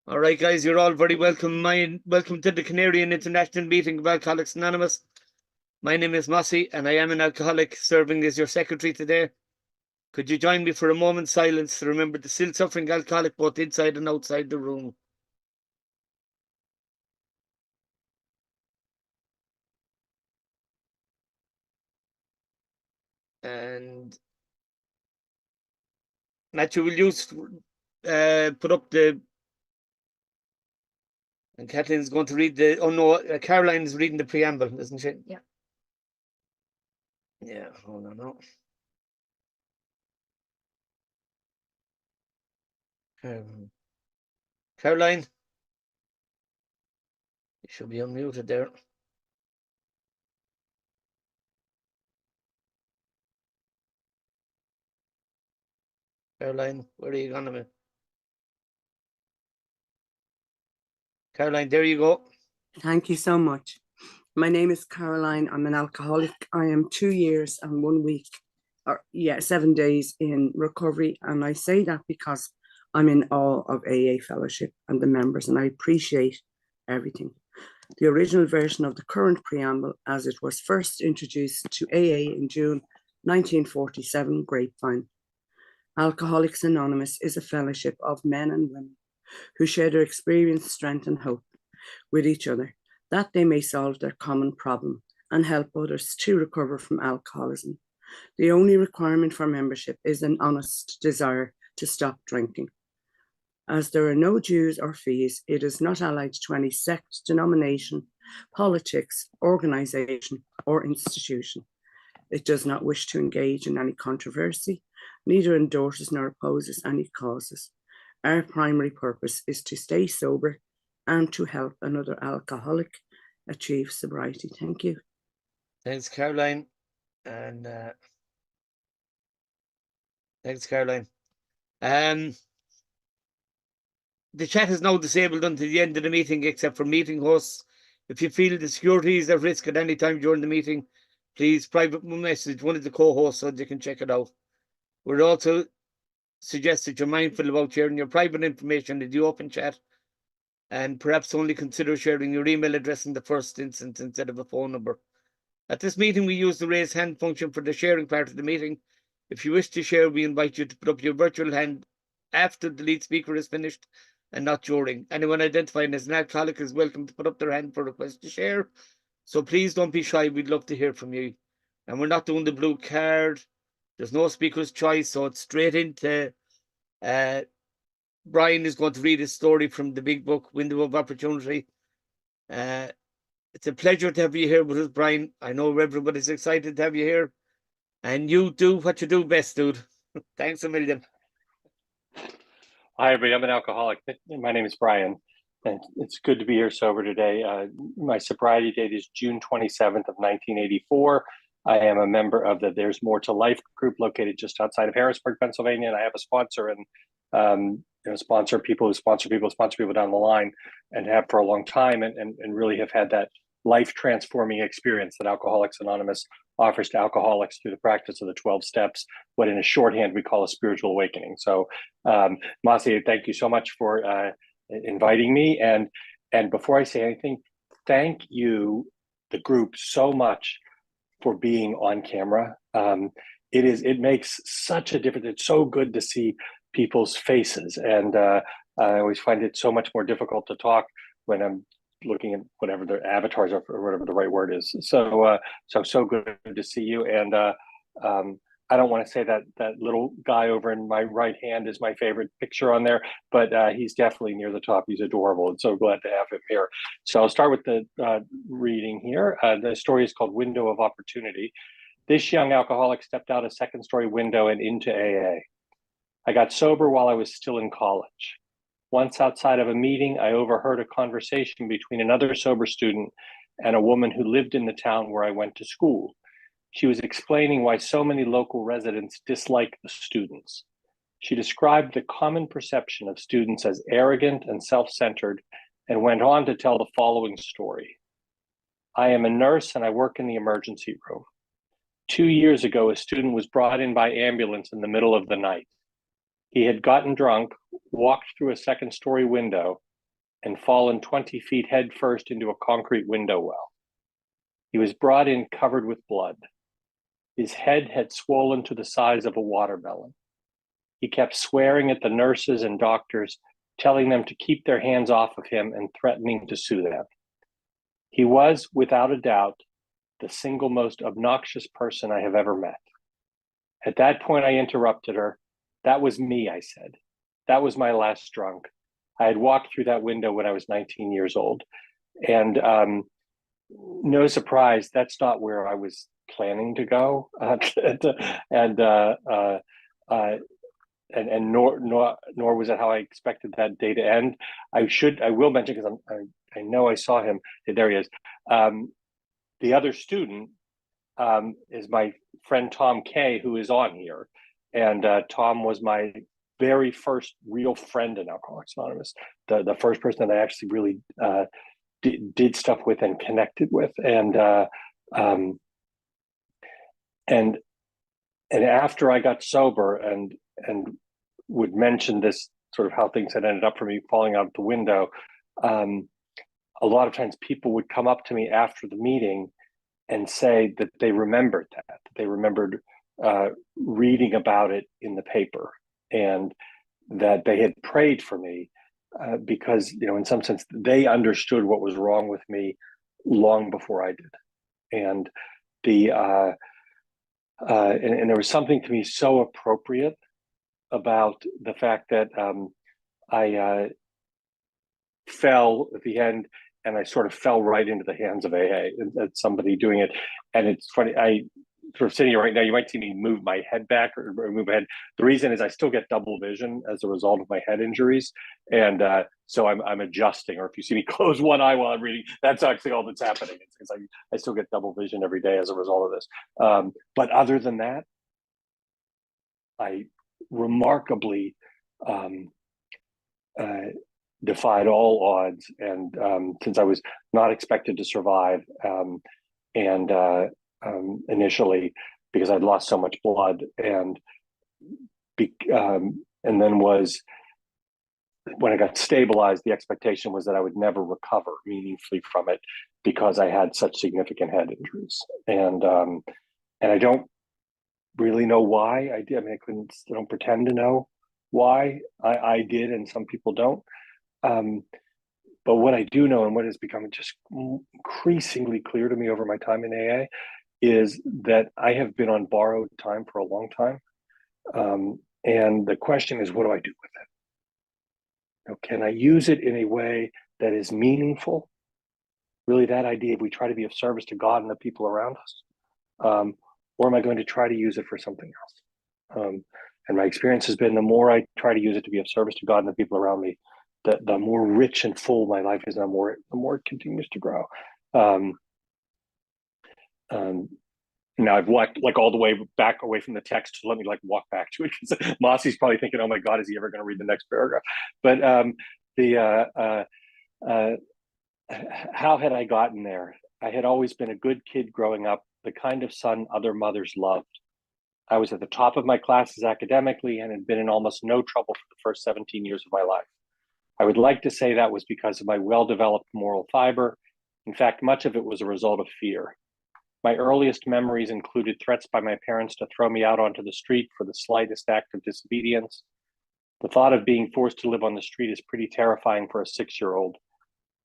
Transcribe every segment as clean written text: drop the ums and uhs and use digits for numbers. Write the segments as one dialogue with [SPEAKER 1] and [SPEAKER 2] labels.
[SPEAKER 1] All right, guys, you're all very welcome. Welcome to the Canarian International Meeting of Alcoholics Anonymous. My name is Mossy, and I am an alcoholic serving as your secretary today. Could you join me for a moment's silence to remember the still suffering alcoholic both inside and outside the room? And Matthew, will you put up the... And Kathleen's going to read the... Oh, no, Caroline is reading the preamble, isn't she?
[SPEAKER 2] Yeah.
[SPEAKER 1] Yeah, hold on now. Caroline? You should be unmuted there. Caroline, where are you going to be? Caroline, there you go.
[SPEAKER 3] Thank you so much. My name is Caroline. I'm an alcoholic. I am 2 years and 1 week, 7 days in recovery. And I say that because I'm in awe of AA Fellowship and the members, and I appreciate everything. The original version of the current preamble, as it was first introduced to AA in June 1947, Grapevine. Alcoholics Anonymous is a fellowship of men and women who share their experience, strength, and hope with each other, that they may solve their common problem and help others to recover from alcoholism. The only requirement for membership is an honest desire to stop drinking. As there are no dues or fees, it is not allied to any sect, denomination, politics, organization, or institution. It does not wish to engage in any controversy, neither endorses nor opposes any causes. Our primary purpose is to stay sober and to help another alcoholic achieve sobriety. Thank you.
[SPEAKER 1] Thanks, Caroline. And thanks, Caroline. The chat is now disabled until the end of the meeting, except for meeting hosts. If you feel the security is at risk at any time during the meeting, please private message one of the co-hosts so they can check it out. We'd also suggest that you're mindful about sharing your private information in the open chat, and perhaps only consider sharing your email address in the first instance instead of a phone number. At this meeting, we use the raise hand function for the sharing part of the meeting. If you wish to share, we invite you to put up your virtual hand after the lead speaker is finished and not during. Anyone identifying as an alcoholic is welcome to put up their hand for a request to share. So please don't be shy. We'd love to hear from you. And we're not doing the blue card. There's no speaker's choice, so it's straight into... Brian is going to read his story from the big book, Window of Opportunity. It's a pleasure to have you here with us, Brian. I know everybody's excited to have you here. And you do what you do best, dude. Thanks a million.
[SPEAKER 4] Hi, everybody. I'm an alcoholic. My name is Brian, and it's good to be here sober today. My sobriety date is June 27th of 1984. I am a member of the There's More to Life group located just outside of Harrisburg, Pennsylvania, and I have a sponsor and sponsor people down the line, and have for a long time, and really have had that life transforming experience that Alcoholics Anonymous offers to alcoholics through the practice of the 12 steps, what in a shorthand we call a spiritual awakening. So Masi, thank you so much for inviting me. And before I say anything, thank you, the group, so much for being on camera. It makes such a difference. It's so good to see people's faces. And I always find it so much more difficult to talk when I'm looking at whatever their avatars are, or whatever the right word is. So good to see you. And I don't want to say that little guy over in my right hand is my favorite picture on there, but he's definitely near the top. He's adorable, and so glad to have him here. So I'll start with the reading here. The story is called Window of Opportunity. This young alcoholic stepped out a second-story window and into AA. I got sober while I was still in college. Once outside of a meeting, I overheard a conversation between another sober student and a woman who lived in the town where I went to school. She was explaining why so many local residents dislike the students. She described the common perception of students as arrogant and self-centered, and went on to tell the following story. I am a nurse and I work in the emergency room. 2 years ago, a student was brought in by ambulance in the middle of the night. He had gotten drunk, walked through a second-story window, and fallen 20 feet headfirst into a concrete window well. He was brought in covered with blood. His head had swollen to the size of a watermelon. He kept swearing at the nurses and doctors, telling them to keep their hands off of him and threatening to sue them. He was, without a doubt, the single most obnoxious person I have ever met. At that point, I interrupted her. That was me, I said. That was my last drunk. I had walked through that window when I was 19 years old. And no surprise, that's not where I was planning to go. And nor was it how I expected that day to end. I will mention, because I know I saw him. There he is. The other student is my friend Tom Kay, who is on here, and Tom was my very first real friend in Alcoholics Anonymous. The first person that I actually really did stuff with and connected with, and after I got sober and would mention this sort of how things had ended up for me falling out of the window, a lot of times people would come up to me after the meeting and say that they remembered that they remembered reading about it in the paper, and that they had prayed for me because, in some sense, they understood what was wrong with me long before I did. And and there was something to me so appropriate about the fact that I fell at the end, and I sort of fell right into the hands of AA and somebody doing it. And it's funny, I sort of sitting here right now, you might see me move my head back or move my head. The reason is I still get double vision as a result of my head injuries. And so I'm adjusting, or if you see me close one eye while I'm reading, that's actually all that's happening. It's I still get double vision every day as a result of this. But other than that, I remarkably defied all odds, and since I was not expected to survive, initially, because I'd lost so much blood, and then was, when I got stabilized, the expectation was that I would never recover meaningfully from it because I had such significant head injuries, and I don't really know why I did. I mean, I don't pretend to know why I did, and some people don't. But what I do know, and what has become just increasingly clear to me over my time in AA, is that I have been on borrowed time for a long time. And the question is, what do I do with it? Can I use it in a way that is meaningful? Really, that idea, if we try to be of service to God and the people around us, or am I going to try to use it for something else? And my experience has been, the more I try to use it to be of service to God and the people around me, the more rich and full my life is, and the more it continues to grow. Now I've walked all the way back away from the text to let me walk back to it, because Mossy's probably thinking, "Oh my God, is he ever going to read the next paragraph?" But how had I gotten there? I had always been a good kid growing up, the kind of son other mothers loved. I was at the top of my classes academically and had been in almost no trouble for the first 17 years of my life. I would like to say that was because of my well-developed moral fiber. In fact, much of it was a result of fear. My earliest memories included threats by my parents to throw me out onto the street for the slightest act of disobedience. The thought of being forced to live on the street is pretty terrifying for a 6-year-old.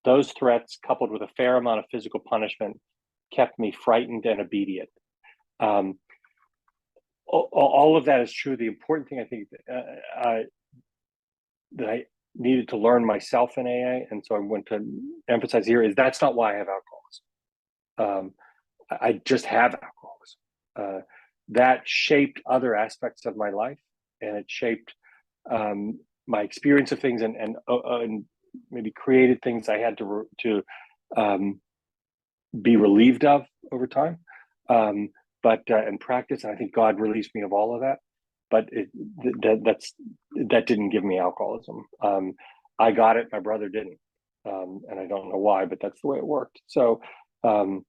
[SPEAKER 4] Those threats, coupled with a fair amount of physical punishment, kept me frightened and obedient. All of that is true. The important thing, I think, that I needed to learn myself in AA, and so I want to emphasize here, is that's not why I have alcoholism. I just have alcoholism. That shaped other aspects of my life, and it shaped my experience of things, and maybe created things I had to be relieved of over time. But in practice, and I think God released me of all of that. But that didn't give me alcoholism. I got it, my brother didn't, and I don't know why, but that's the way it worked. So, and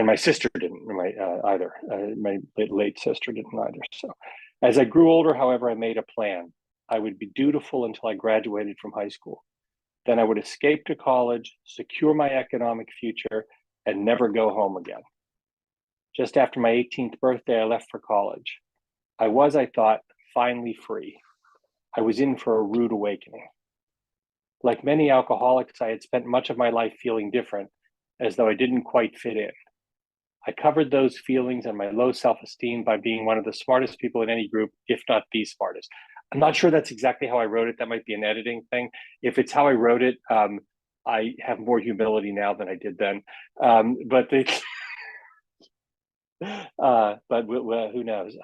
[SPEAKER 4] my sister didn't either. My late sister didn't either. So, as I grew older, however, I made a plan. I would be dutiful until I graduated from high school. then I would escape to college, secure my economic future, and never go home again. Just after my 18th birthday, I left for college. I was, I thought, finally free. I was in for a rude awakening. Like many alcoholics, I had spent much of my life feeling different, as though I didn't quite fit in. I covered those feelings and my low self-esteem by being one of the smartest people in any group, if not the smartest. I'm not sure that's exactly how I wrote it. That might be an editing thing. If it's how I wrote it, I have more humility now than I did then. But who knows?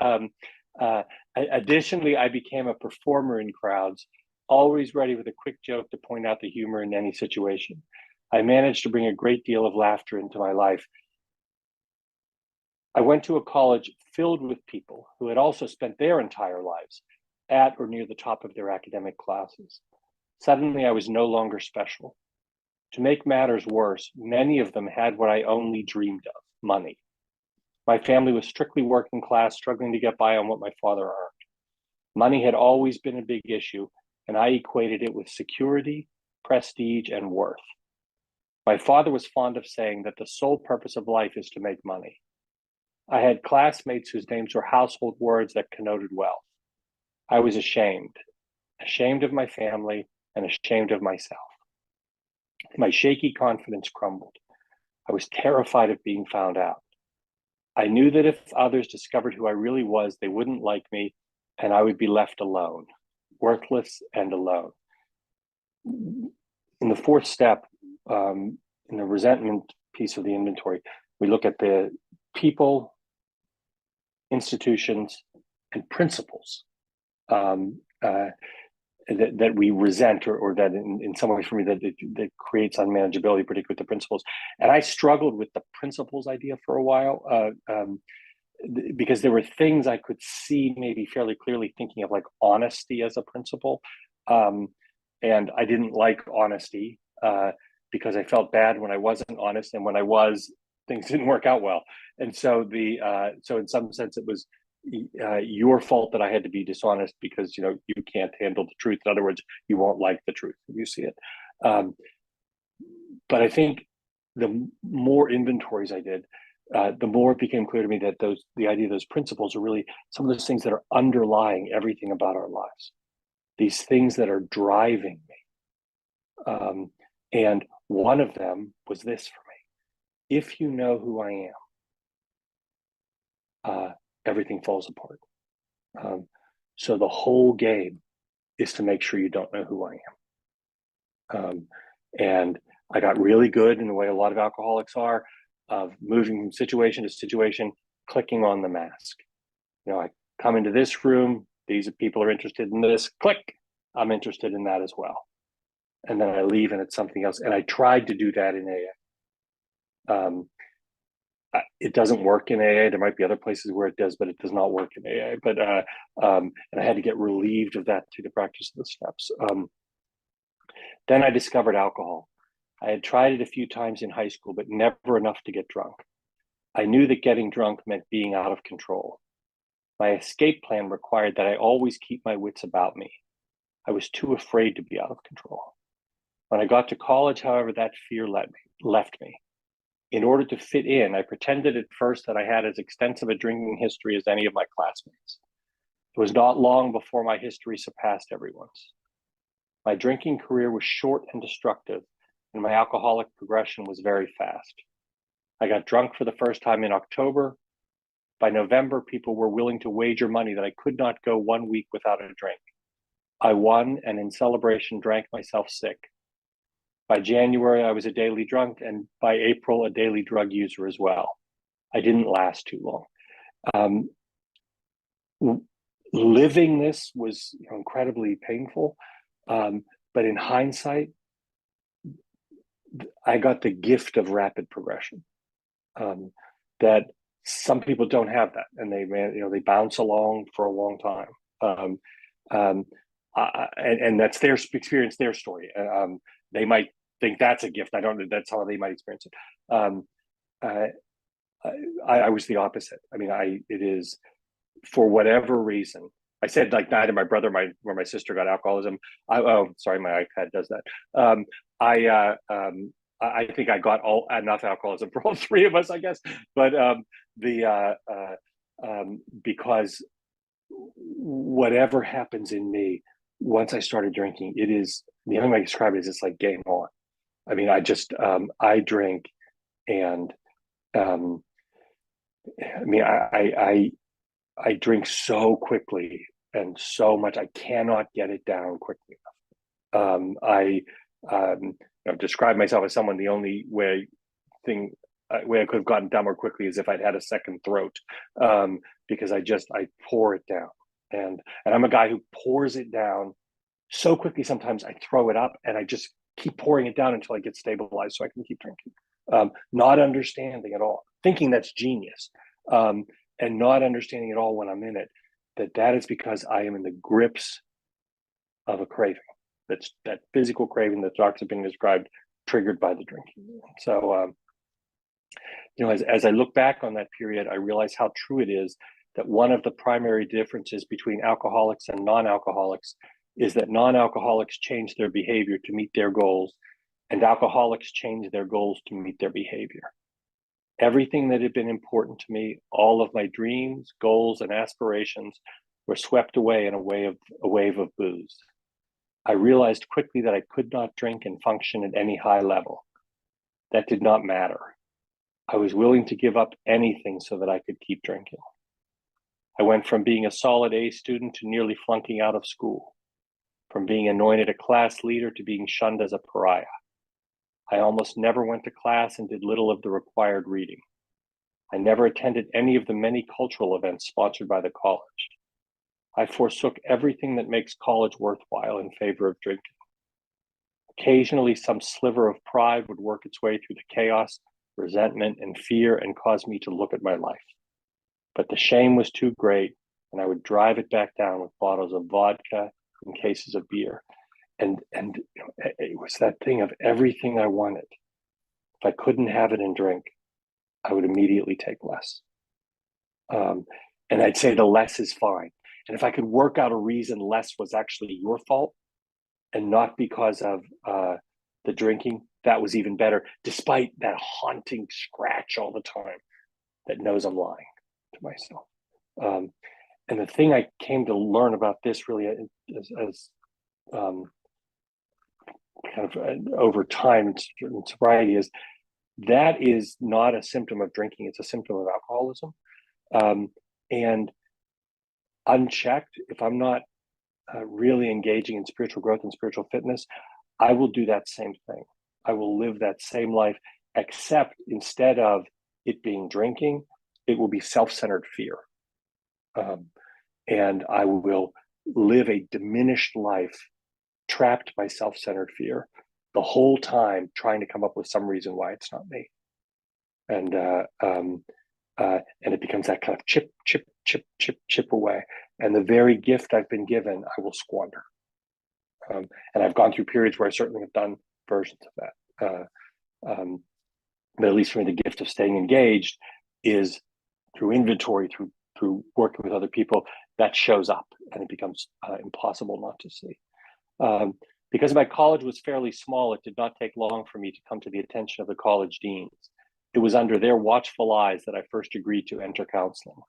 [SPEAKER 4] Additionally, I became a performer in crowds, always ready with a quick joke to point out the humor in any situation. I managed to bring a great deal of laughter into my life. I went to a college filled with people who had also spent their entire lives at or near the top of their academic classes. Suddenly, I was no longer special. To make matters worse, many of them had what I only dreamed of, money. My family was strictly working class, struggling to get by on what my father earned. Money had always been a big issue, and I equated it with security, prestige, and worth. My father was fond of saying that the sole purpose of life is to make money. I had classmates whose names were household words that connoted wealth. I was ashamed of my family and ashamed of myself. My shaky confidence crumbled. I was terrified of being found out. I knew that if others discovered who I really was, they wouldn't like me, and I would be left alone, worthless and alone. In the fourth step, in the resentment piece of the inventory, we look at the people, institutions, and principles that we resent, or that in some way for me that creates unmanageability, particularly with the principles. And I struggled with the principles idea for a while because there were things I could see maybe fairly clearly, thinking of like honesty as a principle. And I didn't like honesty because I felt bad when I wasn't honest, and when I was, things didn't work out well. And so so in some sense, it was your fault that I had to be dishonest because you can't handle the truth. In other words, you won't like the truth if you see it. But I think the more inventories I did, the more it became clear to me that the idea of those principles are really some of those things that are underlying everything about our lives. These things that are driving me. And one of them was this for me: if you know who I am, everything falls apart. So the whole game is to make sure you don't know who I am. And I got really good, in the way a lot of alcoholics are, of moving from situation to situation, clicking on the mask. I come into this room, these people are interested in this, click, I'm interested in that as well. And then I leave and it's something else. And I tried to do that in AA. It doesn't work in AA. There might be other places where it does, but it does not work in AA. But and I had to get relieved of that through the practice of the steps. Then I discovered alcohol. I had tried it a few times in high school, but never enough to get drunk. I knew that getting drunk meant being out of control. My escape plan required that I always keep my wits about me. I was too afraid to be out of control. When I got to college, however, that fear left me. In order to fit in, I pretended at first that I had as extensive a drinking history as any of my classmates. It was not long before my history surpassed everyone's. My drinking career was short and destructive, and my alcoholic progression was very fast. I got drunk for the first time in October. By November, people were willing to wager money that I could not go 1 week without a drink. I won, and in celebration drank myself sick. By January, I was a daily drunk, and by April, a daily drug user as well. I didn't last too long. Living this was incredibly painful, but in hindsight, I got the gift of rapid progression. That some people don't have that, and they bounce along for a long time. And that's their experience, their story. They might think that's a gift. I don't know. That's how they might experience it. I was the opposite. I mean, it is, for whatever reason, I said like neither my brother, or my sister got alcoholism. Oh, sorry, my iPad does that. I think I got enough alcoholism for all three of us, I guess. But because whatever happens in me, once I started drinking, it is the only way I describe it is it's like game on. I mean, I drink, and I mean, I drink so quickly and so much. I cannot get it down quickly enough. Describe myself as someone. The only way I could have gotten down more quickly is if I'd had a second throat, because I pour it down, and I'm a guy who pours it down so quickly. Sometimes I throw it up, and I just keep pouring it down until I get stabilized so I can keep drinking. Not understanding at all, thinking that's genius, and not understanding at all when I'm in it, that is because I am in the grips of a craving. That's that physical craving that doctors have been described, triggered by the drinking. So, as I look back on that period, I realize how true it is that one of the primary differences between alcoholics and non-alcoholics is that non-alcoholics change their behavior to meet their goals, and alcoholics change their goals to meet their behavior. Everything that had been important to me, all of my dreams, goals, and aspirations were swept away in a wave of booze. I realized quickly that I could not drink and function at any high level. That did not matter. I was willing to give up anything so that I could keep drinking. I went from being a solid A student to nearly flunking out of school, from being anointed a class leader to being shunned as a pariah. I almost never went to class and did little of the required reading. I never attended any of the many cultural events sponsored by the college. I forsook everything that makes college worthwhile in favor of drinking. Occasionally, some sliver of pride would work its way through the chaos, resentment, and fear and cause me to look at my life. But the shame was too great, and I would drive it back down with bottles of vodka and cases of beer. And it was that thing of everything I wanted. If I couldn't have it and drink, I would immediately take less. And I'd say the less is fine. And if I could work out a reason less was actually your fault and not because of the drinking, that was even better, despite that haunting scratch all the time that knows I'm lying to myself. And the thing I came to learn about this really as kind of over time in sobriety is that is not a symptom of drinking, it's a symptom of alcoholism. And unchecked, if I'm not really engaging in spiritual growth and spiritual fitness, I will do that same thing. I will live that same life, except instead of it being drinking, it will be self-centered fear. And I will live a diminished life, trapped by self-centered fear, the whole time trying to come up with some reason why it's not me. And it becomes that kind of chip away. And the very gift I've been given, I will squander. And I've gone through periods where I certainly have done versions of that. But at least for me, the gift of staying engaged is through inventory, through working with other people, that shows up, and it becomes impossible not to see. Because my college was fairly small, it did not take long for me to come to the attention of the college deans. It was under their watchful eyes that I first agreed to enter counseling.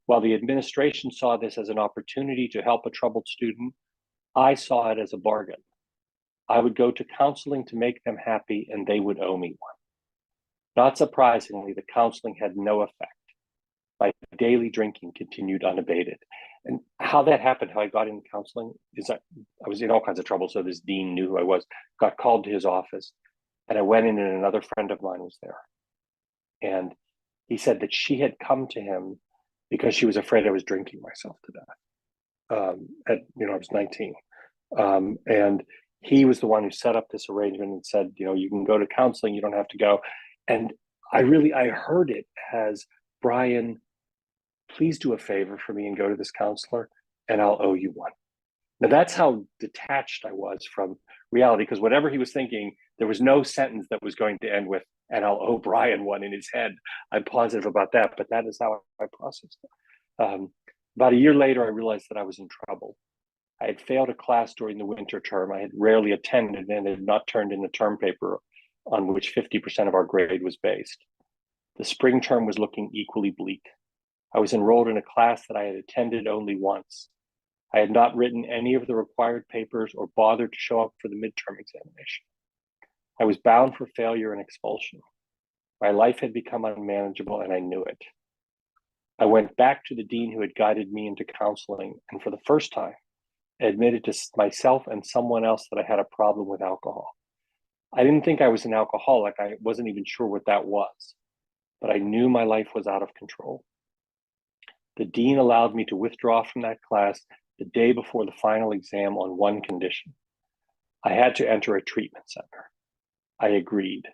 [SPEAKER 4] While the administration saw this as an opportunity to help a troubled student, I saw it as a bargain. I would go to counseling to make them happy, and they would owe me one. Not surprisingly, the counseling had no effect. My daily drinking continued unabated. And how that happened, how I got into counseling, is that I was in all kinds of trouble. So this dean knew who I was, got called to his office, and I went in, and another friend of mine was there. And he said that she had come to him because she was afraid I was drinking myself to death. I was 19. And he was the one who set up this arrangement and said, you can go to counseling, you don't have to go. And I heard it as, Brian, please do a favor for me and go to this counselor, and I'll owe you one. Now that's how detached I was from reality, because whatever he was thinking, there was no sentence that was going to end with, and I'll owe Brian one in his head. I'm positive about that, but that is how I processed it. About a year later, I realized that I was in trouble. I had failed a class during the winter term. I had rarely attended and had not turned in the term paper on which 50% of our grade was based. The spring term was looking equally bleak. I was enrolled in a class that I had attended only once. I had not written any of the required papers or bothered to show up for the midterm examination. I was bound for failure and expulsion. My life had become unmanageable, and I knew it. I went back to the dean who had guided me into counseling, and for the first time, admitted to myself and someone else that I had a problem with alcohol. I didn't think I was an alcoholic. I wasn't even sure what that was, but I knew my life was out of control. The dean allowed me to withdraw from that class the day before the final exam on one condition. I had to enter a treatment center. I agreed.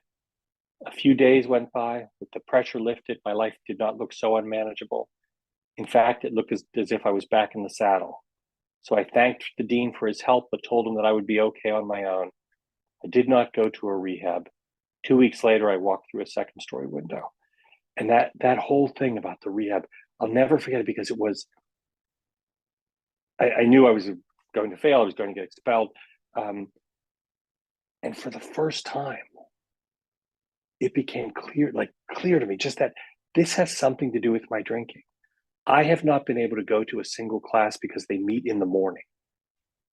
[SPEAKER 4] A few days went by. With the pressure lifted, my life did not look so unmanageable. In fact, it looked as if I was back in the saddle. So I thanked the dean for his help, but told him that I would be okay on my own. I did not go to a rehab. 2 weeks later, I walked through a second-story window. And that whole thing about the rehab, I'll never forget it, because it was, I knew I was going to fail. I was going to get expelled. And for the first time, it became clear to me, just that this has something to do with my drinking. I have not been able to go to a single class because they meet in the morning,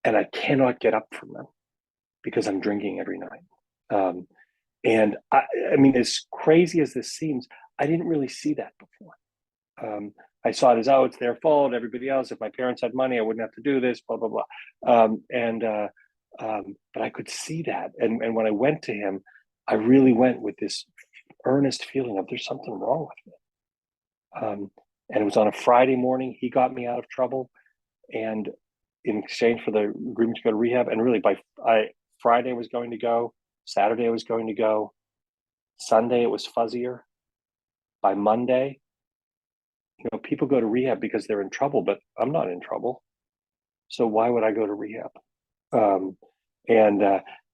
[SPEAKER 4] and I cannot get up from them because I'm drinking every night. And I mean, as crazy as this seems, I didn't really see that before. I saw it as, oh, it's their fault, everybody else. If my parents had money, I wouldn't have to do this, blah, blah, blah. But I could see that. And when I went to him, I really went with this earnest feeling of there's something wrong with me. And it was on a Friday morning. He got me out of trouble, and in exchange for the agreement to go to rehab. And really, by Friday I was going to go, Saturday I was going to go, Sunday it was fuzzier. By Monday, people go to rehab because they're in trouble, but I'm not in trouble. So why would I go to rehab?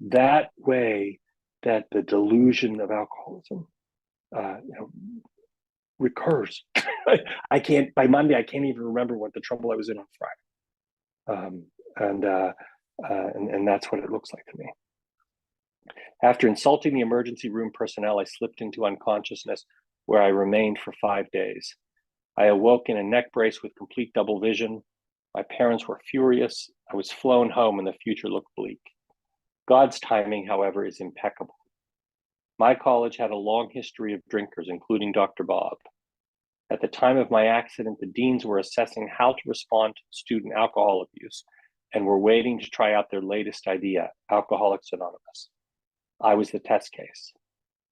[SPEAKER 4] That way, that the delusion of alcoholism, recurs. By Monday, I can't even remember what the trouble I was in on Friday. And that's what it looks like to me. After insulting the emergency room personnel, I slipped into unconsciousness, where I remained for 5 days. I awoke in a neck brace with complete double vision. My parents were furious. I was flown home, and the future looked bleak. God's timing, however, is impeccable. My college had a long history of drinkers, including Dr. Bob. At the time of my accident, the deans were assessing how to respond to student alcohol abuse and were waiting to try out their latest idea, Alcoholics Anonymous. I was the test case.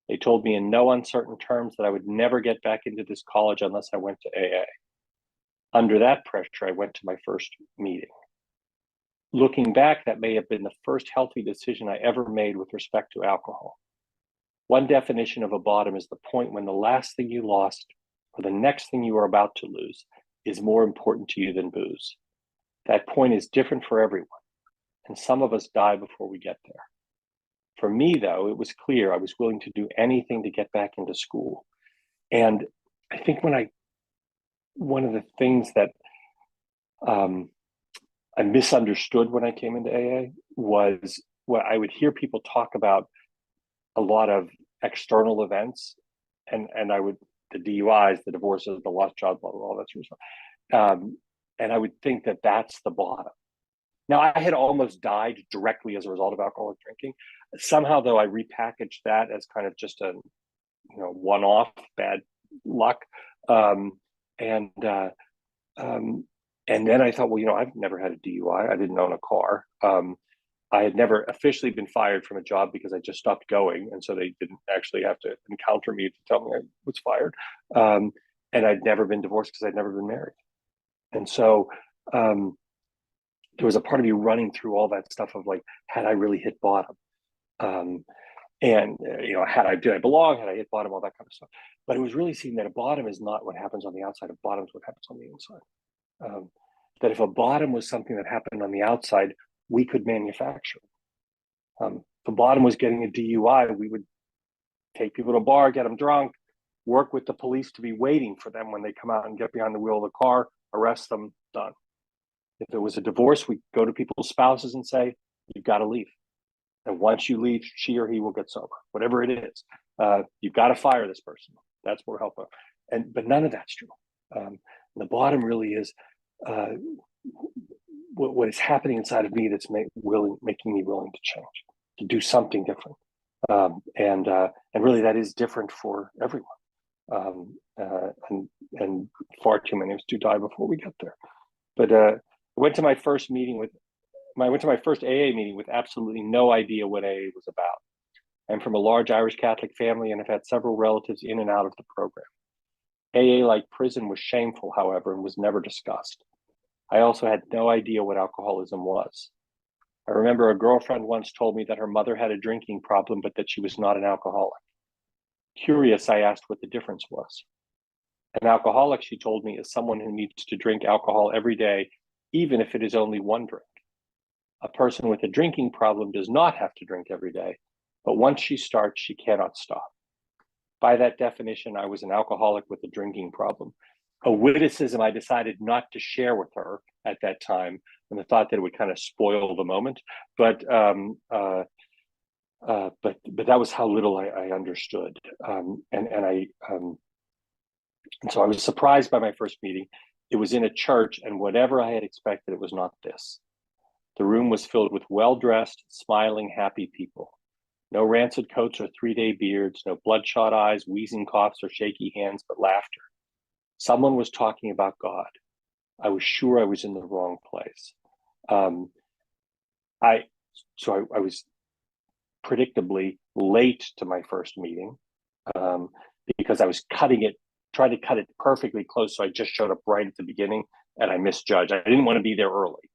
[SPEAKER 4] They told me in no uncertain terms that I would never get back into this college unless I went to AA. Under that pressure, I went to my first meeting. Looking back, that may have been the first healthy decision I ever made with respect to alcohol. One definition of a bottom is the point when the last thing you lost or the next thing you are about to lose is more important to you than booze. That point is different for everyone, and some of us die before we get there. For me, though, it was clear I was willing to do anything to get back into school. And I think one of the things that I misunderstood when I came into AA was what I would hear people talk about a lot of external events, and the DUIs, the divorces, the lost job, blah, blah, blah, all that sort of stuff. And I would think that that's the bottom. Now, I had almost died directly as a result of alcoholic drinking. Somehow, though, I repackaged that as kind of just a one-off bad luck. And then I thought, well, I've never had a DUI. I didn't own a car. I had never officially been fired from a job because I just stopped going. And so they didn't actually have to encounter me to tell me I was fired. And I'd never been divorced because I'd never been married. And so there was a part of me running through all that stuff of like, had I really hit bottom? Did I belong? Had I hit bottom? All that kind of stuff. But it was really seeing that a bottom is not what happens on the outside. A bottom is what happens on the inside. That if a bottom was something that happened on the outside, we could manufacture it. If a bottom was getting a DUI, we would take people to a bar, get them drunk, work with the police to be waiting for them when they come out and get behind the wheel of the car, arrest them, done. If it was a divorce, we go to people's spouses and say, you've got to leave. And once you leave, she or he will get sober, whatever it is. You've got to fire this person. That's more helpful. But none of that's true. The bottom really is what is happening inside of me that's making me willing to change, to do something different. And really that is different for everyone. And far too many of us do die before we get there. But I went to my first AA meeting with absolutely no idea what AA was about. I'm from a large Irish Catholic family and have had several relatives in and out of the program. AA, like prison, was shameful, however, and was never discussed. I also had no idea what alcoholism was. I remember a girlfriend once told me that her mother had a drinking problem, but that she was not an alcoholic. Curious, I asked what the difference was. An alcoholic, she told me, is someone who needs to drink alcohol every day, even if it is only one drink. A person with a drinking problem does not have to drink every day, but once she starts, she cannot stop. By that definition, I was an alcoholic with a drinking problem. A witticism I decided not to share with her at that time, and the thought that it would kind of spoil the moment. But that was how little I understood, and so I was surprised by my first meeting. It was in a church, and whatever I had expected, it was not this. The room was filled with well-dressed, smiling, happy people. No rancid coats or 3-day beards, no bloodshot eyes, wheezing coughs, or shaky hands, but laughter. Someone was talking about God. I was sure I was in the wrong place. I was predictably late to my first meeting because I was trying to cut it perfectly close. So I just showed up right at the beginning and I misjudged. I didn't want to be there early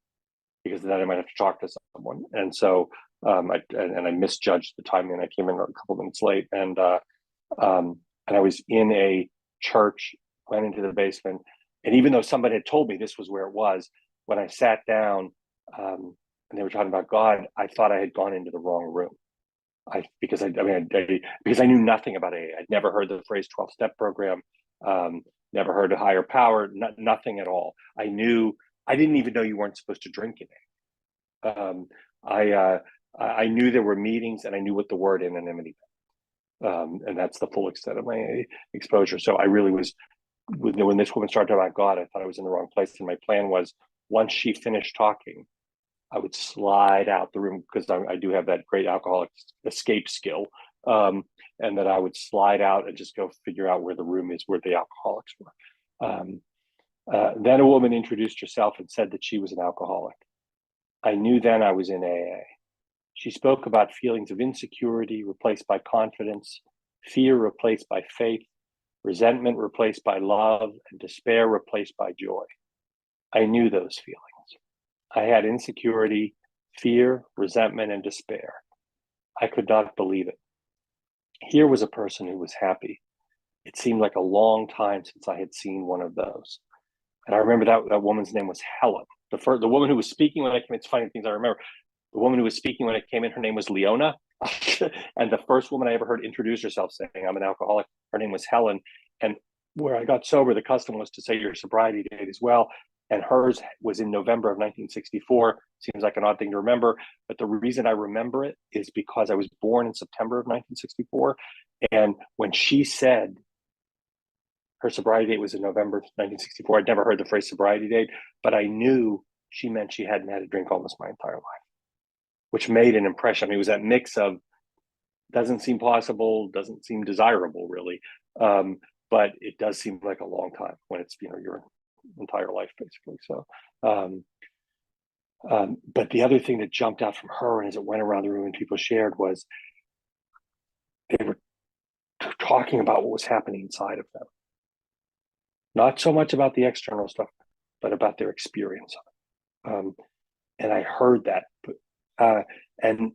[SPEAKER 4] because then I might have to talk to someone. And so I misjudged the timing and I came in a couple minutes late. And I was in a church, went into the basement. And even though somebody had told me this was where it was, when I sat down and they were talking about God, I thought I had gone into the wrong room. Because I knew nothing about AA. I'd never heard the phrase 12-step program, never heard of higher power, nothing at all. I didn't even know you weren't supposed to drink in AA. I knew there were meetings and I knew what the word anonymity meant. And that's the full extent of my AA exposure. So I really was, when this woman started talking about God, I thought I was in the wrong place. And my plan was, once she finished talking, I would slide out the room because I do have that great alcoholic escape skill, and that I would slide out and just go figure out where the room is where the alcoholics were. Then a woman introduced herself and said that she was an alcoholic. I knew then I was in AA. She spoke about feelings of insecurity replaced by confidence, fear replaced by faith, resentment replaced by love, and despair replaced by joy. I knew those feelings. I had insecurity, fear, resentment, and despair. I could not believe it. Here was a person who was happy. It seemed like a long time since I had seen one of those. And I remember that woman's name was Helen. The woman who was speaking when I came in, it's funny things I remember. The woman who was speaking when I came in, her name was Leona. And the first woman I ever heard introduce herself saying, I'm an alcoholic, her name was Helen. And where I got sober, the custom was to say your sobriety date as well. And hers was in November of 1964. Seems like an odd thing to remember, but the reason I remember it is because I was born in September of 1964. And when she said her sobriety date was in November 1964, I'd never heard the phrase sobriety date, but I knew she meant she hadn't had a drink almost my entire life, which made an impression. I mean, it was that mix of doesn't seem possible, doesn't seem desirable really, but it does seem like a long time when it's, your entire life basically. So but the other thing that jumped out from her, and as it went around the room and people shared, was they were talking about what was happening inside of them, not so much about the external stuff, but about their experience of it. And I heard that, and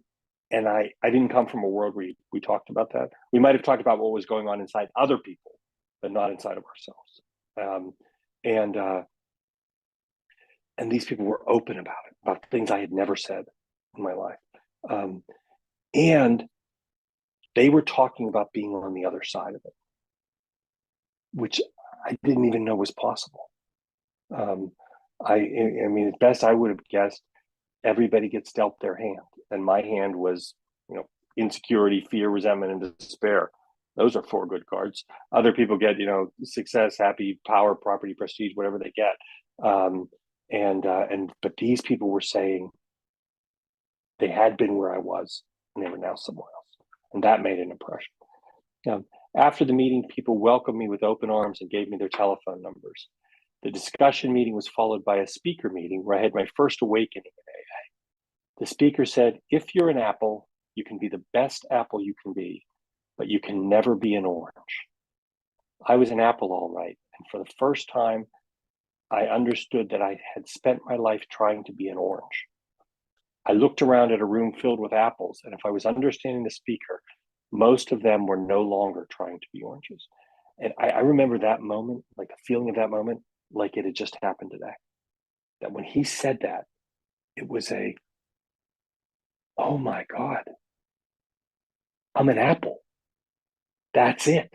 [SPEAKER 4] I didn't come from a world where we talked about that. We might have talked about what was going on inside other people, but not inside of ourselves. And these people were open about things I had never said in my life. And they were talking about being on the other side of it, which I didn't even know was possible. Um, I mean, at best, I would have guessed everybody gets dealt their hand, and my hand was, insecurity, fear, resentment, and despair. Those are 4 good cards. Other people get, success, happy, power, property, prestige, whatever they get. But these people were saying they had been where I was, and they were now somewhere else, and that made an impression. After the meeting, people welcomed me with open arms and gave me their telephone numbers. The discussion meeting was followed by a speaker meeting where I had my first awakening in AA. The speaker said, if you're an apple, you can be the best apple you can be, but you can never be an orange. I was an apple, all right. And for the first time, I understood that I had spent my life trying to be an orange. I looked around at a room filled with apples, and if I was understanding the speaker, most of them were no longer trying to be oranges. And I remember that moment, like the feeling of that moment, like it had just happened today. That when he said that, it was oh my God, I'm an apple. That's it.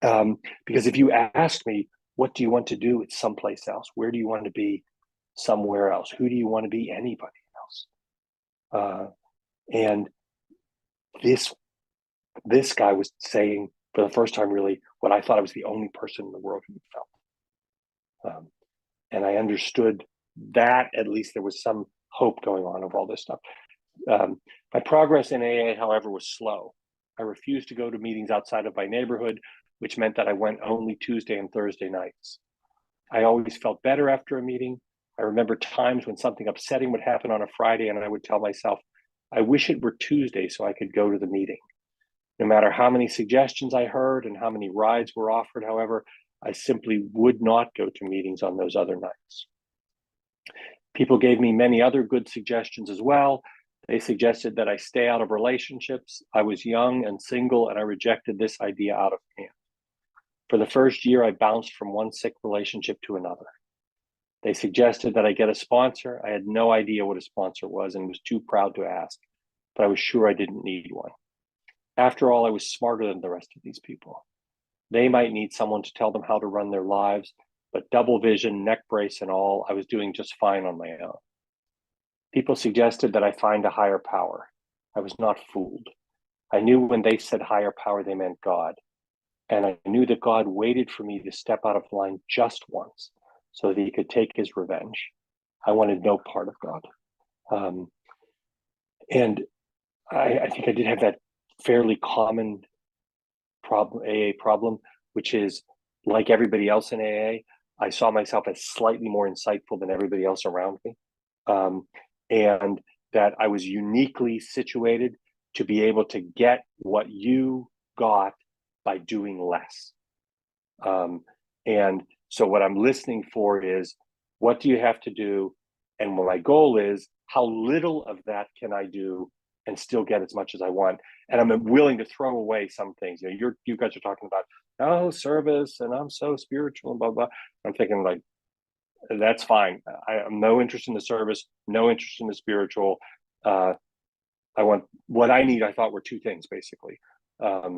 [SPEAKER 4] Because if you ask me, what do you want to do? It's someplace else. Where do you want to be? Somewhere else. Who do you want to be? Anybody else. And this guy was saying for the first time, really, what I thought I was the only person in the world who felt. And I understood that at least there was some hope going on of all this stuff. My progress in AA, however, was slow. I refused to go to meetings outside of my neighborhood, which meant that I went only Tuesday and Thursday nights. I always felt better after a meeting. I remember times when something upsetting would happen on a Friday, and I would tell myself, I wish it were Tuesday so I could go to the meeting. No matter how many suggestions I heard and how many rides were offered, however, I simply would not go to meetings on those other nights. People gave me many other good suggestions as well. They suggested that I stay out of relationships. I was young and single, and I rejected this idea out of hand. For the first year, I bounced from one sick relationship to another. They suggested that I get a sponsor. I had no idea what a sponsor was and was too proud to ask, but I was sure I didn't need one. After all, I was smarter than the rest of these people. They might need someone to tell them how to run their lives, but double vision, neck brace and all, I was doing just fine on my own. People suggested that I find a higher power. I was not fooled. I knew when they said higher power, they meant God. And I knew that God waited for me to step out of line just once so that he could take his revenge. I wanted no part of God. And I think I did have that fairly common problem, AA problem, which is like everybody else in AA, I saw myself as slightly more insightful than everybody else around me. And that I was uniquely situated to be able to get what you got by doing less. And so what I'm listening for is, what do you have to do? And my goal is, how little of that can I do and still get as much as I want? And I'm willing to throw away some things. You guys are talking about, service, and I'm so spiritual and blah, blah. I'm thinking like, that's fine. I have no interest in the service, no interest in the spiritual. I want what I need. I thought were 2 things, basically. I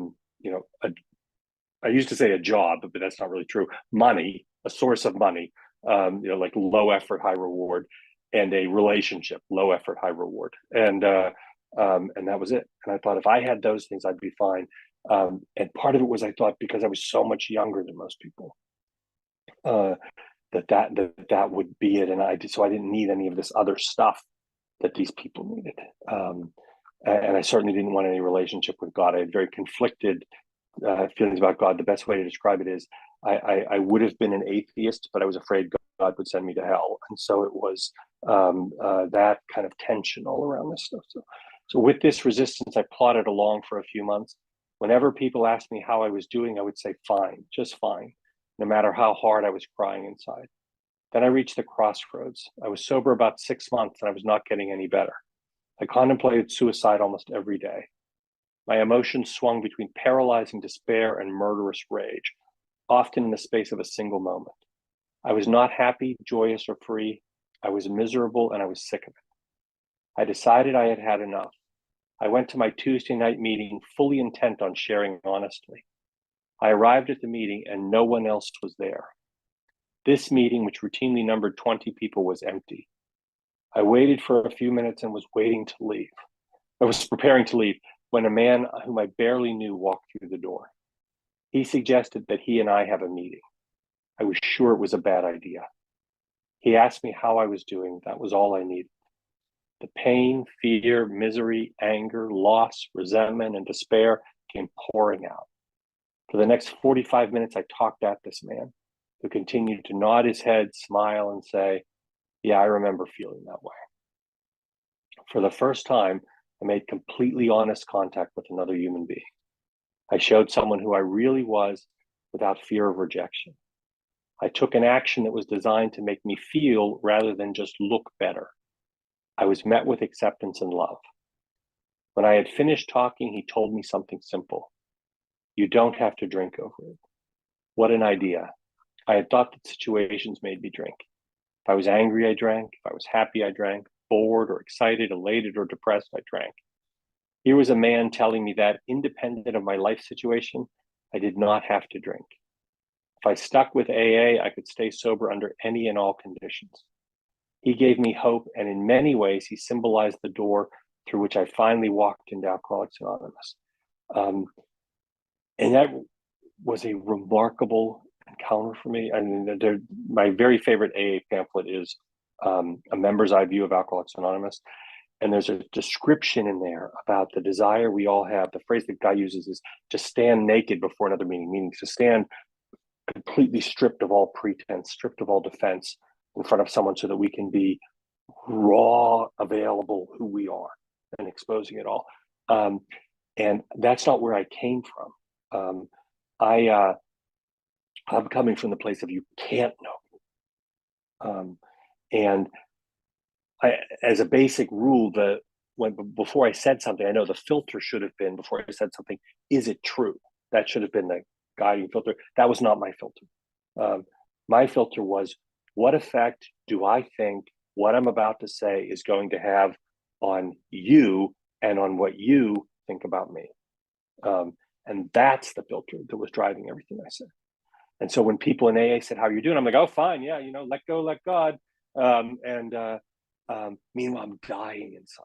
[SPEAKER 4] used to say a job, but that's not really true. Money, a source of money, like low effort, high reward, and a relationship, low effort, high reward. And that was it. And I thought if I had those things, I'd be fine. And part of it was, I thought, because I was so much younger than most people, that would be it. And so I didn't need any of this other stuff that these people needed. And I certainly didn't want any relationship with God. I had very conflicted feelings about God. The best way to describe it is I would have been an atheist, but I was afraid God would send me to hell. And so it was that kind of tension all around this stuff. So with this resistance, I plodded along for a few months. Whenever people asked me how I was doing, I would say, fine, just fine, no matter how hard I was crying inside. Then I reached the crossroads. I was sober about 6 months and I was not getting any better. I contemplated suicide almost every day. My emotions swung between paralyzing despair and murderous rage, often in the space of a single moment. I was not happy, joyous, or free. I was miserable and I was sick of it. I decided I had had enough. I went to my Tuesday night meeting fully intent on sharing honestly. I arrived at the meeting and no one else was there. This meeting, which routinely numbered 20 people, was empty. I waited for a few minutes and was waiting to leave. I was preparing to leave when a man whom I barely knew walked through the door. He suggested that he and I have a meeting. I was sure it was a bad idea. He asked me how I was doing. That was all I needed. The pain, fear, misery, anger, loss, resentment, and despair came pouring out. For the next 45 minutes, I talked at this man, who continued to nod his head, smile, and say, "Yeah, I remember feeling that way." For the first time, I made completely honest contact with another human being. I showed someone who I really was without fear of rejection. I took an action that was designed to make me feel rather than just look better. I was met with acceptance and love. When I had finished talking, he told me something simple. "You don't have to drink over it." What an idea. I had thought that situations made me drink. If I was angry, I drank. If I was happy, I drank. Bored or excited, elated or depressed, I drank. Here was a man telling me that, independent of my life situation, I did not have to drink. If I stuck with AA, I could stay sober under any and all conditions. He gave me hope, and in many ways, he symbolized the door through which I finally walked into Alcoholics Anonymous. And that was a remarkable encounter for me. I mean, my very favorite AA pamphlet is A Member's Eye View of Alcoholics Anonymous. And there's a description in there about the desire we all have. The phrase that guy uses is to stand naked before another meeting, meaning to stand completely stripped of all pretense, stripped of all defense in front of someone so that we can be raw, available, who we are, and exposing it all. And that's not where I came from. I'm coming from the place of you can't know. And as a basic rule, before I said something, I know the filter should have been, before I said something, is it true? That should have been the guiding filter. That was not my filter. My filter was, what effect do I think what I'm about to say is going to have on you and on what you think about me? And that's the filter that was driving everything I said. And so when people in AA said, "How are you doing?" I'm like, "Oh, fine. Yeah, let go, let God." Meanwhile, I'm dying inside.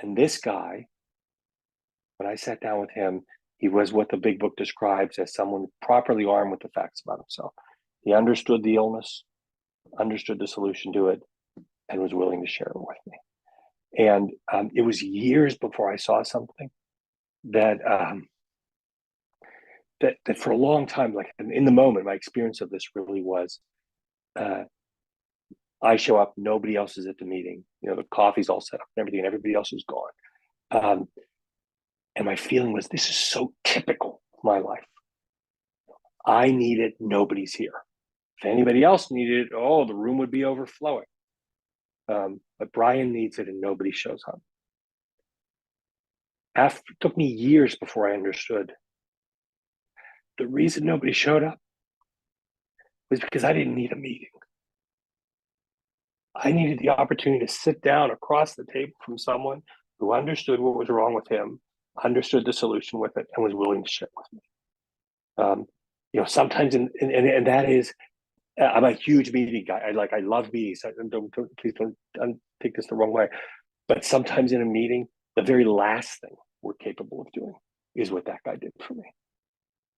[SPEAKER 4] And this guy, when I sat down with him, he was what the big book describes as someone properly armed with the facts about himself. He understood the illness, understood the solution to it, and was willing to share it with me. And it was years before I saw something that that for a long time, like in the moment, my experience of this really was, I show up, nobody else is at the meeting. The coffee's all set up and everything, and everybody else is gone. And my feeling was, this is so typical of my life. I need it, nobody's here. If anybody else needed it, the room would be overflowing. But Brian needs it and nobody shows up. It took me years before I understood the reason nobody showed up was because I didn't need a meeting. I needed the opportunity to sit down across the table from someone who understood what was wrong with him, understood the solution with it, and was willing to share with me. Sometimes, and that is, I'm a huge meeting guy. I love meetings. Please don't take this the wrong way. But sometimes in a meeting, the very last thing we're capable of doing is what that guy did for me.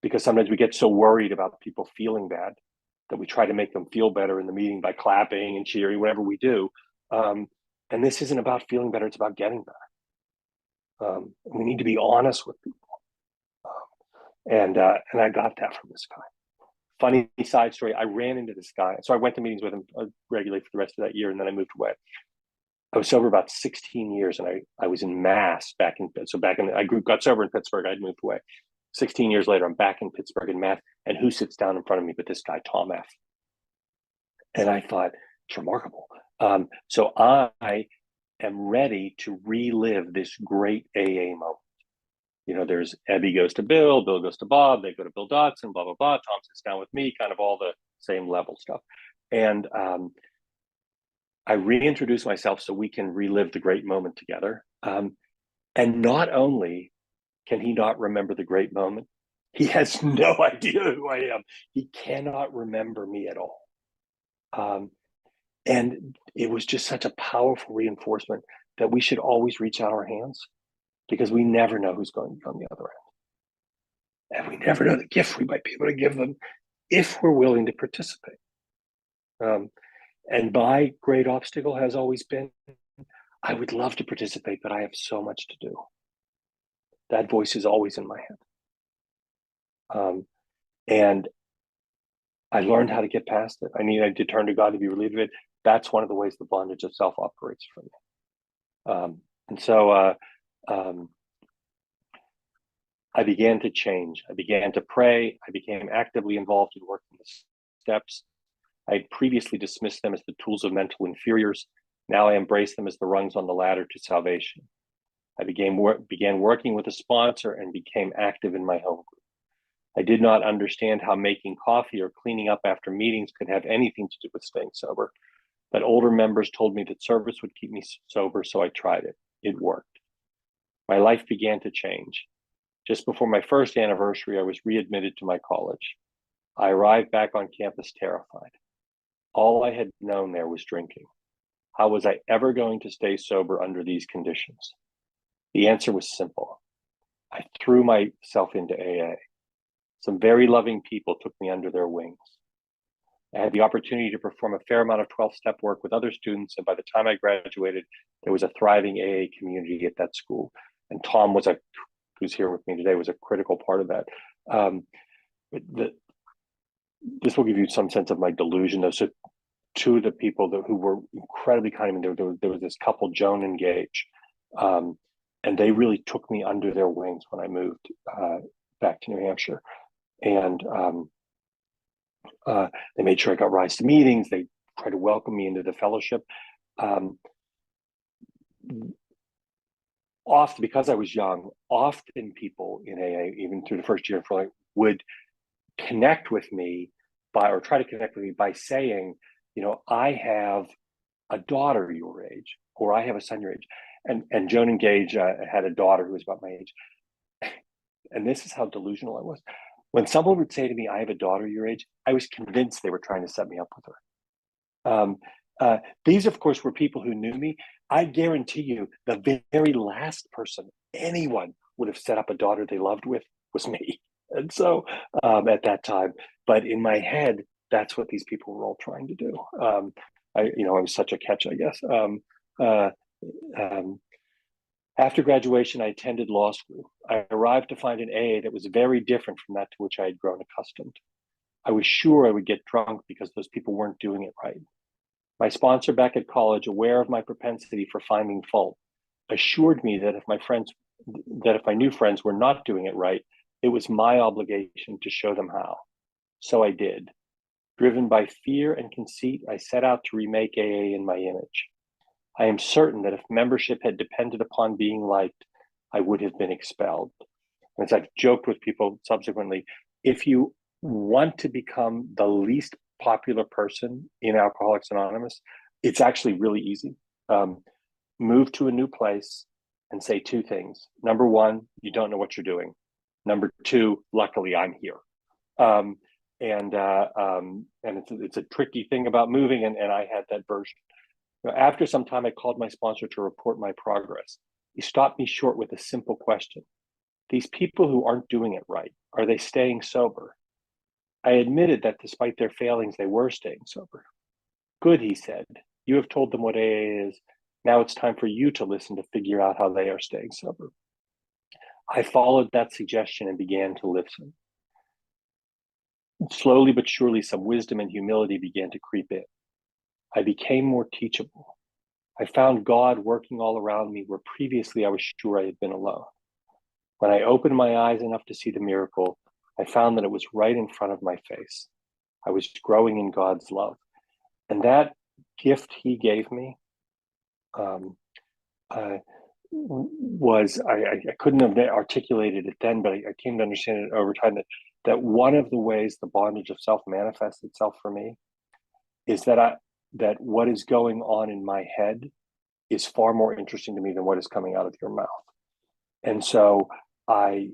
[SPEAKER 4] Because sometimes we get so worried about people feeling bad that we try to make them feel better in the meeting by clapping and cheering, whatever we do. And this isn't about feeling better, it's about getting better. We need to be honest with people. And I got that from this guy. Funny side story, I ran into this guy. So I went to meetings with him regularly for the rest of that year, and then I moved away. I was sober about 16 years, and I was in Mass I got sober in Pittsburgh. I'd moved away. 16 years later, I'm back in Pittsburgh in Mass, and who sits down in front of me but this guy, Tom F. And I thought, it's remarkable. So I am ready to relive this great AA moment. There's Ebby goes to Bill goes to Bob, they go to Bill Dotson, blah, blah, blah. Tom sits down with me, kind of all the same level stuff. And I reintroduce myself so we can relive the great moment together. And not only can he not remember the great moment, He has no idea who I am. He cannot remember me at all. And it was just such a powerful reinforcement that we should always reach out our hands, because we never know who's going to be on the other end. And we never know the gift we might be able to give them if we're willing to participate. And my great obstacle has always been, I would love to participate, but I have so much to do. That voice is always in my head. And I learned how to get past it. I needed to turn to God to be relieved of it. That's one of the ways the bondage of self operates for me. And so I began to change. I began to pray. I became actively involved in working the steps. I had previously dismissed them as the tools of mental inferiors. Now I embrace them as the rungs on the ladder to salvation. I began working with a sponsor and became active in my home group. I did not understand how making coffee or cleaning up after meetings could have anything to do with staying sober, but older members told me that service would keep me sober, so I tried it. It worked. My life began to change. Just before my first anniversary, I was readmitted to my college. I arrived back on campus terrified. All I had known there was drinking. How was I ever going to stay sober under these conditions? The answer was simple. I threw myself into AA. Some very loving people took me under their wings. I had the opportunity to perform a fair amount of 12-step work with other students, and by the time I graduated, there was a thriving AA community at that school. And Tom who's here with me today, was a critical part of that. This will give you some sense of my delusion, though. So two of the people who were incredibly kind to me, there was this couple, Joan and Gage, and they really took me under their wings when I moved back to New Hampshire. And they made sure I got rides to meetings. They tried to welcome me into the fellowship. Often, because I was young, often people in AA, even through the first year, would connect with me or try to connect with me by saying, I have a daughter your age, or I have a son your age. And Joan and Gage had a daughter who was about my age. And this is how delusional I was. When someone would say to me, I have a daughter your age, I was convinced they were trying to set me up with her. These, of course, were people who knew me. I guarantee you the very last person anyone would have set up a daughter they loved with was me. And so at that time, but in my head, that's what these people were all trying to do. I was such a catch, I guess. After graduation, I attended law school. I arrived to find an AA that was very different from that to which I had grown accustomed. I was sure I would get drunk because those people weren't doing it right. My sponsor back at college, aware of my propensity for finding fault, assured me that if my new friends were not doing it right, it was my obligation to show them how. So I did. Driven by fear and conceit, I set out to remake AA in my image. I am certain that if membership had depended upon being liked, I would have been expelled. And as I've joked with people subsequently, if you want to become the least popular person in Alcoholics Anonymous, it's actually really easy. Move to a new place and say two things. Number one, you don't know what you're doing. Number two, luckily I'm here. And it's a tricky thing about moving, and I had that version. After some time, I called my sponsor to report my progress. He stopped me short with a simple question. These people who aren't doing it right, are they staying sober? I admitted that despite their failings, they were staying sober. Good, he said. You have told them what AA is. Now it's time for you to listen to figure out how they are staying sober. I followed that suggestion and began to listen. Slowly but surely, some wisdom and humility began to creep in. I became more teachable. I found God working all around me where previously I was sure I had been alone. When I opened my eyes enough to see the miracle, I found that it was right in front of my face. I was growing in God's love. And that gift he gave me I couldn't have articulated it then, but I came to understand it over time that one of the ways the bondage of self manifests itself for me is that what is going on in my head is far more interesting to me than what is coming out of your mouth. And so I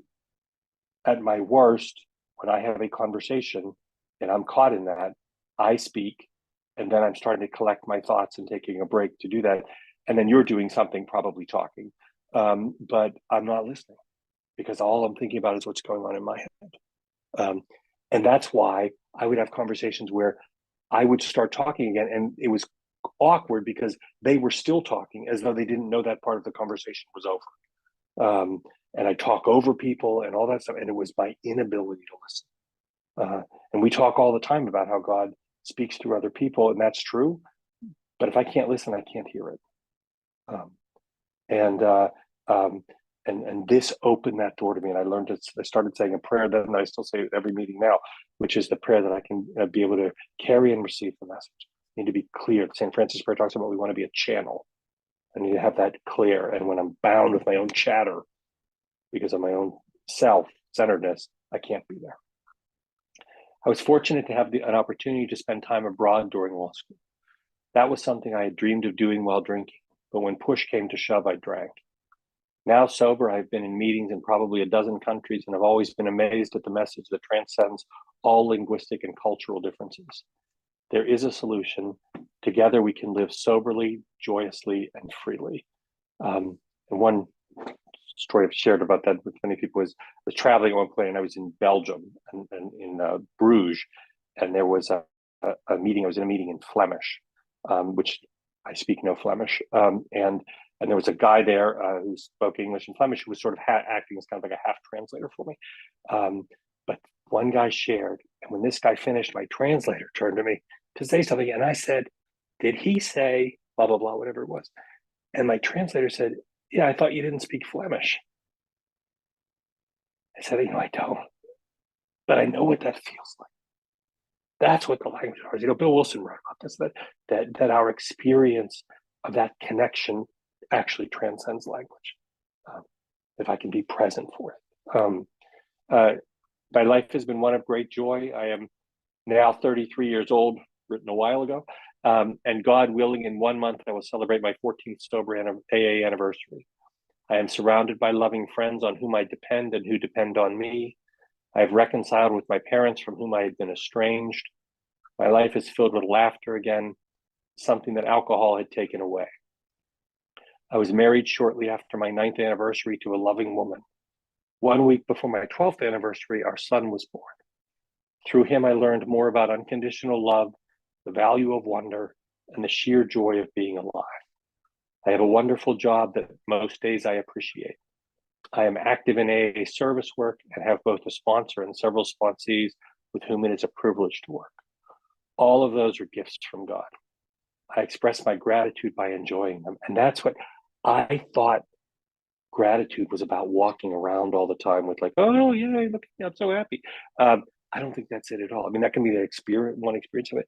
[SPEAKER 4] At my worst, when I have a conversation and I'm caught in that, I speak, and then I'm starting to collect my thoughts and taking a break to do that. And then you're doing something, probably talking, but I'm not listening because all I'm thinking about is what's going on in my head. And that's why I would have conversations where I would start talking again, and it was awkward because they were still talking as though they didn't know that part of the conversation was over. And I talk over people and all that stuff, and it was my inability to listen. And we talk all the time about how God speaks through other people, and that's true. But if I can't listen, I can't hear it. And this opened that door to me, and I started saying a prayer that, and I still say it every meeting now, which is the prayer that I can be able to carry and receive the message. I need to be clear. St. Francis prayer talks about we want to be a channel. I need to have that clear. And when I'm bound with my own chatter because of my own self-centeredness, I can't be there. I was fortunate to have an opportunity to spend time abroad during law school. That was something I had dreamed of doing while drinking, but when push came to shove, I drank. Now sober, I've been in meetings in probably a dozen countries, and I've always been amazed at the message that transcends all linguistic and cultural differences. There is a solution. Together we can live soberly, joyously, and freely. And one story I've shared about that with many people is I was traveling at one point, and I was in Belgium and in Bruges, and there was a meeting. I was in a meeting in Flemish, which I speak no Flemish, and there was a guy there who spoke English and Flemish who was sort of acting as kind of like a half translator for me. But one guy shared, and when this guy finished, my translator turned to me to say something, and I said, "Did he say blah blah blah, whatever it was?" And my translator said, "Yeah, I thought you didn't speak Flemish." I said, "I don't, but I know what that feels like." That's what the language is. Bill Wilson wrote about this, that our experience of that connection actually transcends language, if I can be present for it. My life has been one of great joy. I am now 33 years old, written a while ago, and God willing, in 1 month, I will celebrate my 14th sober AA anniversary. I am surrounded by loving friends on whom I depend and who depend on me. I have reconciled with my parents from whom I had been estranged. My life is filled with laughter again, something that alcohol had taken away. I was married shortly after my 9th anniversary to a loving woman. 1 week before my 12th anniversary, our son was born. Through him, I learned more about unconditional love, the value of wonder, and the sheer joy of being alive. I have a wonderful job that most days I appreciate. I am active in AA service work and have both a sponsor and several sponsees with whom it is a privilege to work. All of those are gifts from God. I express my gratitude by enjoying them. And that's what I thought gratitude was about, walking around all the time with like, "Oh yeah, look, I'm so happy." I don't think that's it at all. I mean, that can be the experience, one experience of it,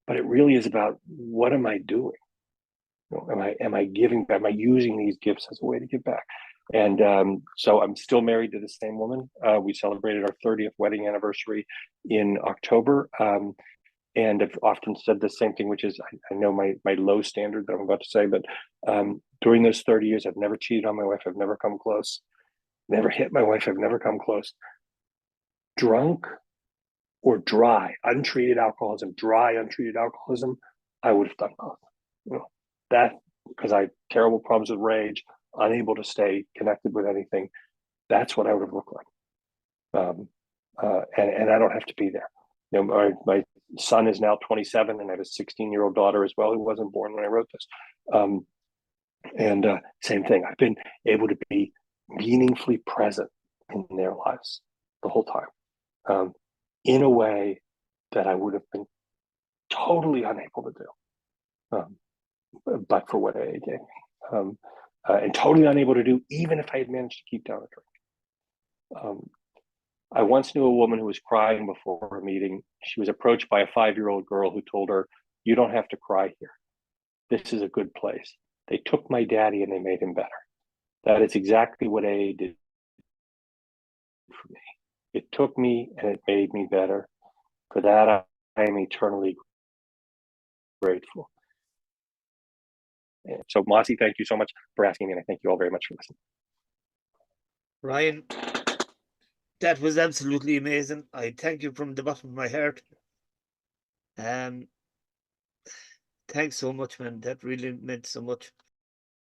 [SPEAKER 4] but it really is about, what am I doing? Am I giving back? Am I using these gifts as a way to give back? And so I'm still married to the same woman. We celebrated our 30th wedding anniversary in October. And I've often said the same thing, which is I know my low standard that I'm about to say, but during those 30 years, I've never cheated on my wife. I've never come close. Never hit my wife. I've never come close. Drunk or dry, untreated alcoholism, I would have done both. That, because I had terrible problems with rage, unable to stay connected with anything. That's what I would have looked like. And I don't have to be there. My son is now 27, and I have a 16-year-old daughter as well who wasn't born when I wrote this. Same thing. I've been able to be meaningfully present in their lives the whole time, in a way that I would have been totally unable to do, but for what AA gave me, and totally unable to do even if I had managed to keep down a drink. I once knew a woman who was crying before a meeting. She was approached by a 5-year-old girl who told her, "You don't have to cry here. This is a good place. They took my daddy and they made him better." That is exactly what AA did for me. It took me and it made me better. For that, I am eternally grateful. And so, Mossy, thank you so much for asking me, and I thank you all very much for listening.
[SPEAKER 1] Ryan, That was absolutely amazing. I thank you from the bottom of my heart. Thanks so much, man. That really meant so much.